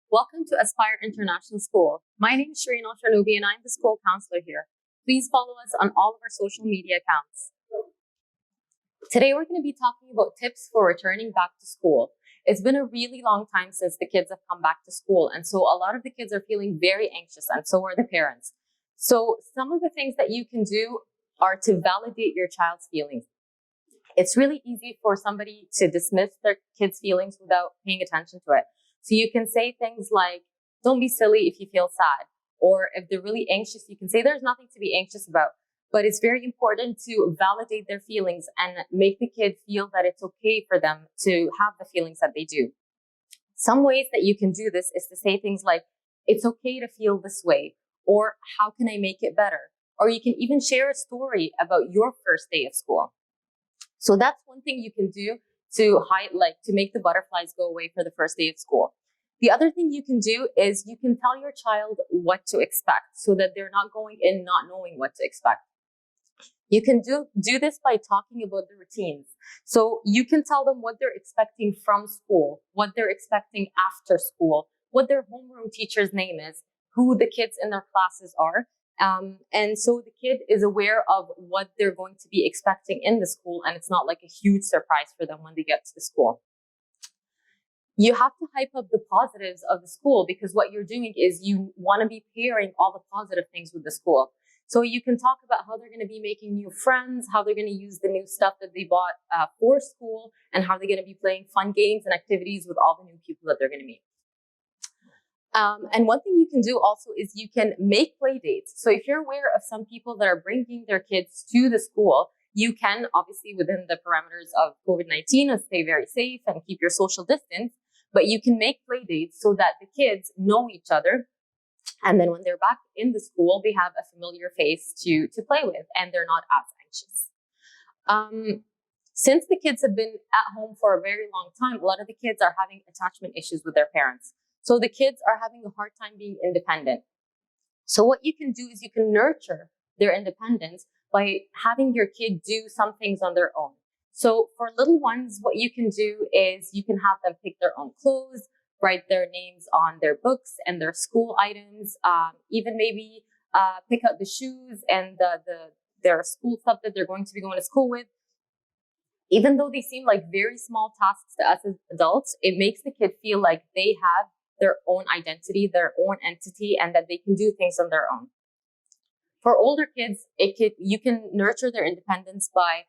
Welcome to Aspire International School. My name is Shireen Al-Sharnubi and I'm the school counselor here. Please follow us on all of our social media accounts. Today we're going to be talking about tips for returning back to school. It's been a really long time since the kids have come back to school, and so a lot of the kids are feeling very anxious, and so are the parents. So some of the things that you can do are to validate your child's feelings. It's really easy for somebody to dismiss their kids' feelings without paying attention to it. So you can say things like, don't be silly if you feel sad. Or if they're really anxious, you can say there's nothing to be anxious about. But it's very important to validate their feelings and make the kid feel that it's okay for them to have the feelings that they do. Some ways that you can do this is to say things like, it's okay to feel this way, or how can I make it better? Or you can even share a story about your first day of school. So that's one thing you can do to make the butterflies go away for the first day of school. The other thing you can do is you can tell your child what to expect so that they're not going in not knowing what to expect. You can do this by talking about the routines. So you can tell them what they're expecting from school, what they're expecting after school, what their homeroom teacher's name is, who the kids in their classes are. And so the kid is aware of what they're going to be expecting in the school, and it's not like a huge surprise for them when they get to the school. You have to hype up the positives of the school, because what you're doing is you want to be pairing all the positive things with the school. So you can talk about how they're going to be making new friends, how they're going to use the new stuff that they bought for school, and how they're going to be playing fun games and activities with all the new people that they're going to meet. And one thing you can do also is you can make play dates. So if you're aware of some people that are bringing their kids to the school, you can, obviously within the parameters of COVID-19, stay very safe and keep your social distance, but you can make play dates so that the kids know each other. And then when they're back in the school, they have a familiar face to play with, and they're not as anxious. Since the kids have been at home for a very long time, a lot of the kids are having attachment issues with their parents. So the kids are having a hard time being independent. So what you can do is you can nurture their independence by having your kid do some things on their own. So for little ones, what you can do is you can have them pick their own clothes, write their names on their books and their school items, even maybe pick out the shoes and their school stuff that they're going to be going to school with. Even though they seem like very small tasks to us as adults, it makes the kid feel like they have their own identity, their own entity, and that they can do things on their own. For older kids, you can nurture their independence by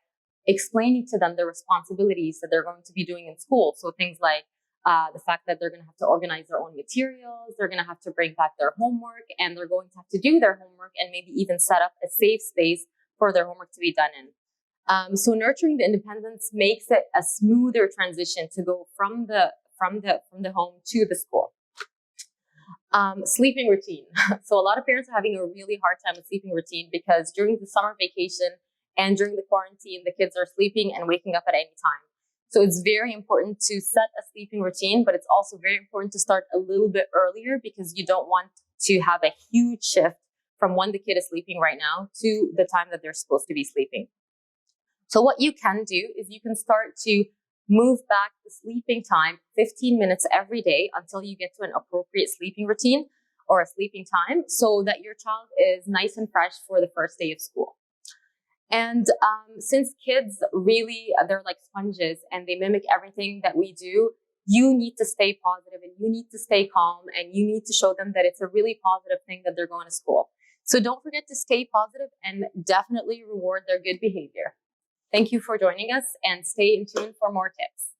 explaining to them the responsibilities that they're going to be doing in school. So things like the fact that they're going to have to organize their own materials, they're going to have to bring back their homework, and they're going to have to do their homework and maybe even set up a safe space for their homework to be done in. So nurturing the independence makes it a smoother transition to go from the home to the school. Sleeping routine. So a lot of parents are having a really hard time with sleeping routine because during the summer vacation and during the quarantine, the kids are sleeping and waking up at any time. So it's very important to set a sleeping routine, but it's also very important to start a little bit earlier, because you don't want to have a huge shift from when the kid is sleeping right now to the time that they're supposed to be sleeping. So what you can do is you can start to move back the sleeping time 15 minutes every day until you get to an appropriate sleeping routine or a sleeping time, so that your child is nice and fresh for the first day of school. And since kids really, they're like sponges and they mimic everything that we do, you need to stay positive and you need to stay calm, and you need to show them that it's a really positive thing that they're going to school. So don't forget to stay positive and definitely reward their good behavior. Thank you for joining us, and stay in tune for more tips.